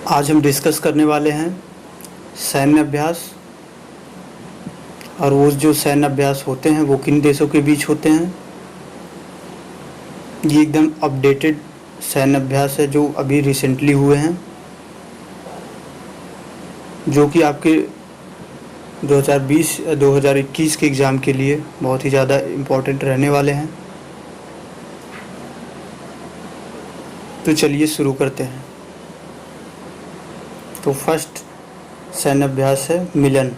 आज हम डिस्कस करने वाले हैं सैन्य अभ्यास। और वो जो सैन्य अभ्यास होते हैं वो किन देशों के बीच होते हैं। ये एकदम अपडेटेड सैन्य अभ्यास है जो अभी रिसेंटली हुए हैं, जो कि आपके 2020-2021 के एग्ज़ाम के लिए बहुत ही ज़्यादा इम्पोर्टेंट रहने वाले हैं। तो चलिए शुरू करते हैं। तो फर्स्ट सैन्य अभ्यास है मिलन।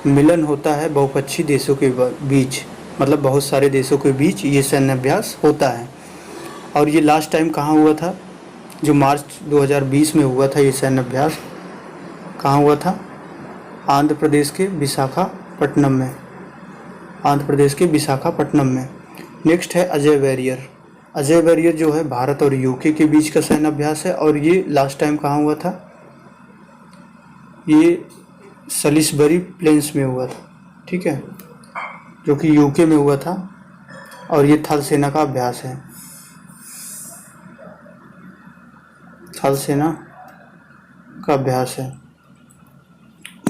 मिलन होता है बहुपक्षीय देशों के बीच, मतलब बहुत सारे देशों के बीच ये सैन्य अभ्यास होता है। और ये लास्ट टाइम कहाँ हुआ था? जो मार्च 2020 में हुआ था ये सैन्य अभ्यास। कहाँ हुआ था? आंध्र प्रदेश के विशाखापट्टनम में। आंध्र प्रदेश के विशाखापट्टनम में। नेक्स्ट है अजय वॉरियर। अजय वॉरियर जो है भारत और यूके के बीच का सैन्य अभ्यास है। और ये लास्ट टाइम कहाँ हुआ था? ये सलिसबरी प्लेन्स में हुआ था, ठीक है, जो कि यूके में हुआ था। और ये थल सेना का अभ्यास है। थल सेना का अभ्यास है।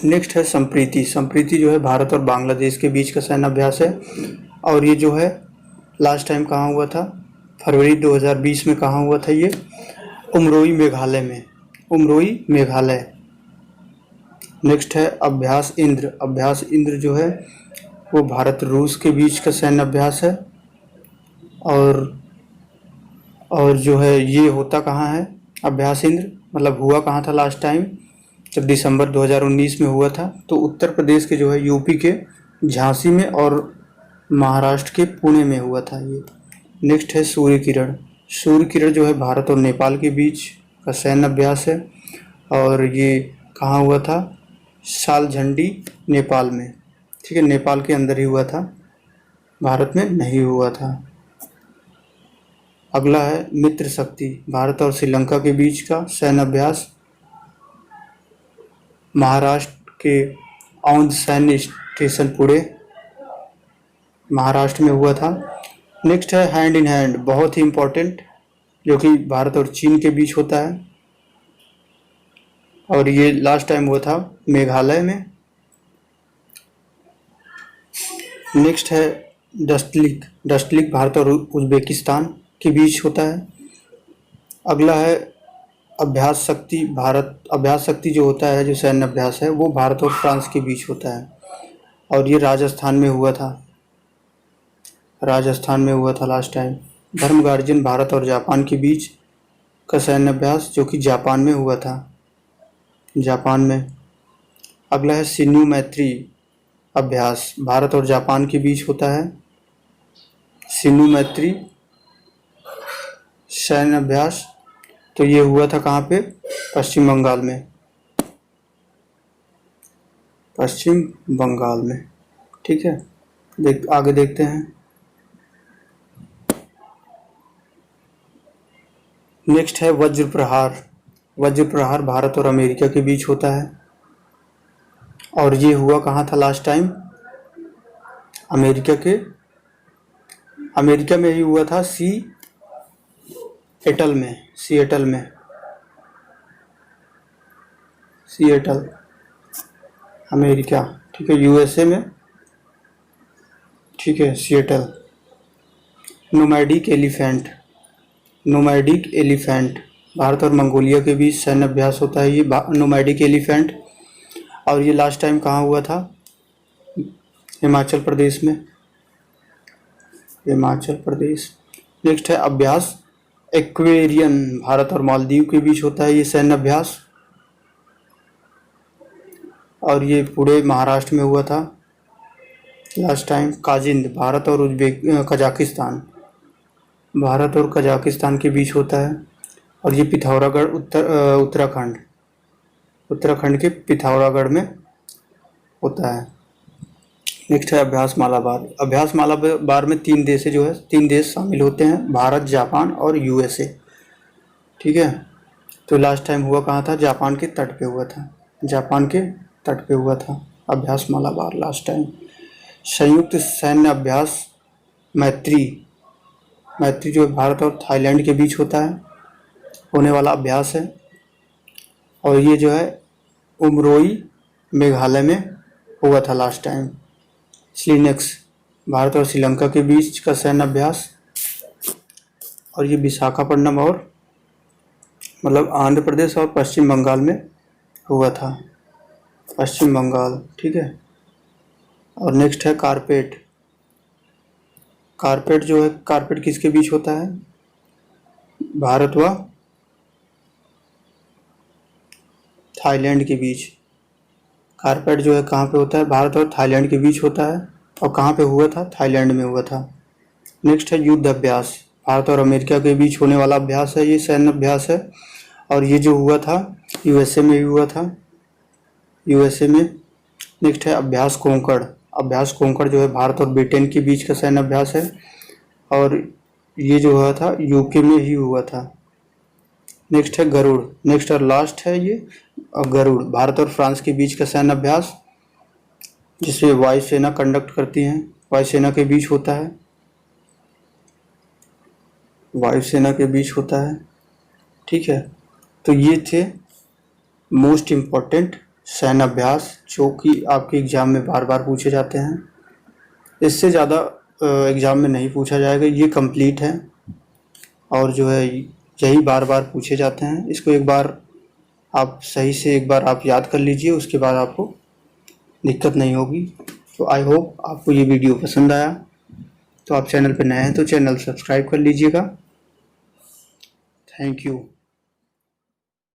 नेक्स्ट है संप्रीति। संप्रीति जो है भारत और बांग्लादेश के बीच का सैन्य अभ्यास है। और ये जो है लास्ट टाइम कहाँ हुआ था? फरवरी 2020 में। कहाँ हुआ था ये? उमरोई मेघालय में। उमरोई मेघालय। नेक्स्ट है अभ्यास इंद्र। अभ्यास इंद्र जो है वो भारत रूस के बीच का सैन्य अभ्यास है। और जो है ये होता कहाँ है अभ्यास इंद्र? मतलब हुआ कहाँ था लास्ट टाइम? जब दिसंबर 2019 में हुआ था तो उत्तर प्रदेश के जो है यूपी के झांसी में और महाराष्ट्र के पुणे में हुआ था ये। नेक्स्ट है सूर्य किरण। सूर्य किरण जो है भारत और नेपाल के बीच का सैन्य अभ्यास है। और ये कहाँ हुआ था? सालझंडी नेपाल में, ठीक है, नेपाल के अंदर ही हुआ था, भारत में नहीं हुआ था। अगला है मित्र शक्ति। भारत और श्रीलंका के बीच का सैन्य अभ्यास महाराष्ट्र के औंध सैन्य स्टेशन पुणे, महाराष्ट्र में हुआ था। नेक्स्ट है हैंड इन हैंड, बहुत ही इम्पोर्टेंट, जो कि भारत और चीन के बीच होता है। और ये लास्ट टाइम हुआ था मेघालय में। नेक्स्ट है डस्टलिक। डस्टलिक भारत और उज्बेकिस्तान के बीच होता है। अगला है अभ्यास शक्ति। अभ्यास शक्ति जो होता है, जो सैन्य अभ्यास है, वो भारत और फ्रांस के बीच होता है। और ये राजस्थान में हुआ था। राजस्थान में हुआ था लास्ट टाइम। धर्म गार्जियन भारत और जापान के बीच का सैन्य अभ्यास, जो कि जापान में हुआ था, जापान में। अगला है सिन्धु मैत्री अभ्यास। भारत और जापान के बीच होता है सिन्धु मैत्री सैन्य अभ्यास। तो ये हुआ था कहाँ पे? पश्चिम बंगाल में। पश्चिम बंगाल में, ठीक है। आगे देखते हैं। नेक्स्ट है वज्र प्रहार। वज्र प्रहार भारत और अमेरिका के बीच होता है। और ये हुआ कहाँ था लास्ट टाइम? अमेरिका में ही हुआ था, सिएटल अमेरिका, ठीक है, यूएसए में, ठीक है, सिएटल। नोमैडिक एलिफेंट भारत और मंगोलिया के बीच सैन्य अभ्यास होता है ये नोमैडिक एलिफेंट। और ये लास्ट टाइम कहाँ हुआ था? हिमाचल प्रदेश में। हिमाचल प्रदेश। नेक्स्ट है अभ्यास एक्वेरियन। भारत और मालदीव के बीच होता है ये सैन्य अभ्यास। और ये पूरे महाराष्ट्र में हुआ था लास्ट टाइम। काजिंद भारत और कजाकिस्तान, भारत और कजाकिस्तान के बीच होता है। और ये पिथौरागढ़ उत्तराखंड के पिथौरागढ़ में होता है। नेक्स्ट है अभ्यास मालाबार। अभ्यास मालाबार में 3 देश शामिल होते हैं, भारत, जापान और यूएसए, ठीक है। तो लास्ट टाइम हुआ कहाँ था? जापान के तट पे हुआ था अभ्यास मालाबार लास्ट टाइम। संयुक्त सैन्य अभ्यास मैत्री जो भारत और थाईलैंड के बीच होता है, होने वाला अभ्यास है। और ये जो है उमरोई मेघालय में हुआ था लास्ट टाइम। स्लिनेक्स भारत और श्रीलंका के बीच का सैन्य अभ्यास। और ये विशाखापट्टनम और मतलब आंध्र प्रदेश और पश्चिम बंगाल में हुआ था, पश्चिम बंगाल, ठीक है। और नेक्स्ट है कारपेट। कारपेट जो है, कारपेट किसके बीच होता है? भारत व थाईलैंड के बीच। कारपेट जो है कहाँ पे होता है? भारत और थाईलैंड के बीच होता है। और कहाँ पे हुआ था? थाईलैंड में हुआ था। नेक्स्ट है युद्ध अभ्यास। भारत और अमेरिका के बीच होने वाला अभ्यास है, ये सैन्य अभ्यास है। और ये जो हुआ था यूएसए में हुआ था, यूएसए में। नेक्स्ट है अभ्यास कोंकण। अभ्यास कोंकण जो है भारत और ब्रिटेन के बीच का सैन्य अभ्यास है। और ये जो हुआ था यूके में ही हुआ था। नेक्स्ट है गरुड़। नेक्स्ट और लास्ट है ये गरुड़, भारत और फ्रांस के बीच का सैन्य अभ्यास, जिसे वायुसेना कंडक्ट करती है, वायुसेना के बीच होता है, वायुसेना के बीच होता है, ठीक है। तो ये थे मोस्ट इम्पॉर्टेंट सैन्य अभ्यास जो कि आपके एग्ज़ाम में बार बार पूछे जाते हैं। इससे ज़्यादा एग्ज़ाम में नहीं पूछा जाएगा, ये कंप्लीट है। और जो है यही बार बार पूछे जाते हैं। इसको एक बार आप सही से एक बार आप याद कर लीजिए, उसके बाद आपको दिक्कत नहीं होगी। तो आई होप आपको ये वीडियो पसंद आया। तो आप चैनल पर नए हैं तो चैनल सब्सक्राइब कर लीजिएगा। Thank you.